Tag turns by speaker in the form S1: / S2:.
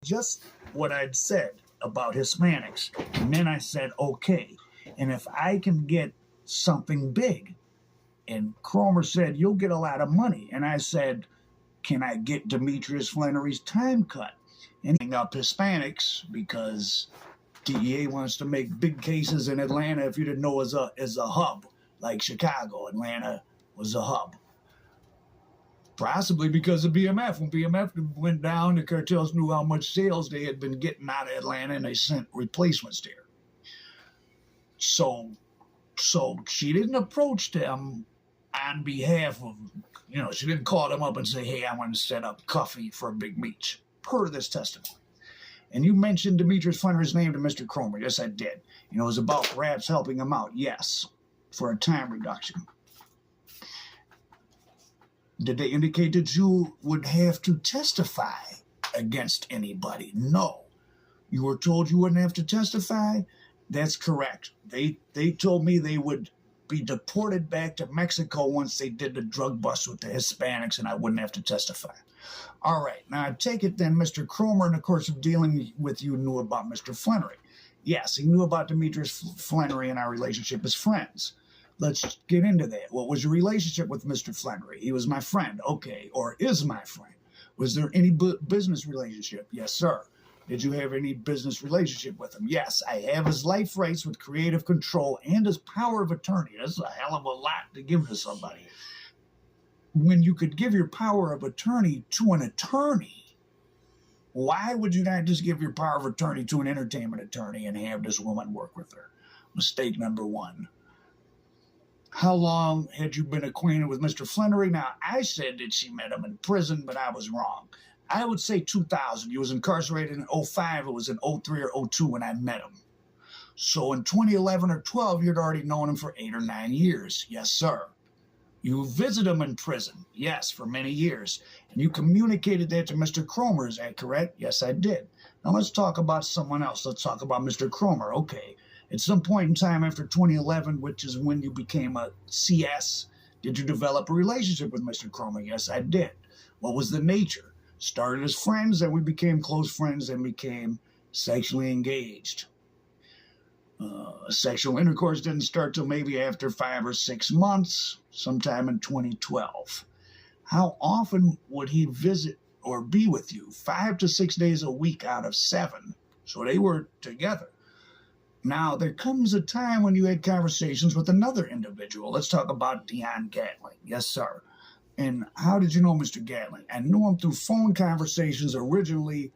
S1: just what I'd said about Hispanics. And then I said, okay, and if I can get something big, and Cromer said, you'll get a lot of money. And I said, can I get Demetrius Flannery's time cut? And up Hispanics because DEA wants to make big cases in Atlanta, if you didn't know, as a hub, like Chicago. Atlanta was a hub. Possibly because of BMF. When BMF went down, the cartels knew how much sales they had been getting out of Atlanta, and they sent replacements there. So she didn't approach them on behalf of, she didn't call them up and say, hey, I want to set up coffee for Big Meech, per this testimony. And you mentioned Demetrius Flannery's name to Mr. Cromer. Yes, I did. It was about perhaps helping him out. Yes, for a time reduction. Did they indicate that you would have to testify against anybody? No. You were told you wouldn't have to testify? That's correct. They told me they would be deported back to Mexico once they did the drug bust with the Hispanics, and I wouldn't have to testify. All right. Now, I take it then Mr. Cromer, in the course of dealing with you, knew about Mr. Flannery. Yes, he knew about Demetrius Flannery and our relationship as friends. Let's get into that. What was your relationship with Mr. Flannery? He was my friend. Okay. Or is my friend. Was there any business relationship? Yes, sir. Did you have any business relationship with him? Yes, I have his life rights with creative control and his power of attorney. That's a hell of a lot to give to somebody. When you could give your power of attorney to an attorney, why would you not just give your power of attorney to an entertainment attorney and have this woman work with her? Mistake number one. How long had you been acquainted with Mr. Flannery? Now, I said that she met him in prison, but I was wrong. I would say 2000. He was incarcerated in 05. It was in 03 or 02 when I met him. So in 2011 or 12, you'd already known him for 8 or 9 years. Yes, sir. You visited him in prison. Yes, for many years. And you communicated that to Mr. Cromer. Is that correct? Yes, I did. Now let's talk about someone else. Let's talk about Mr. Cromer. Okay. At some point in time after 2011, which is when you became a CS, did you develop a relationship with Mr. Cromer? Yes, I did. What was the nature? Started as friends, then we became close friends and became sexually engaged. Sexual intercourse didn't start till maybe after 5 or 6 months, sometime in 2012. How often would he visit or be with you? 5 to 6 days a week out of 7. So they were together. Now, there comes a time when you had conversations with another individual. Let's talk about Dion Gatling. Yes, sir. And how did you know Mr. Gatling? I knew him through phone conversations originally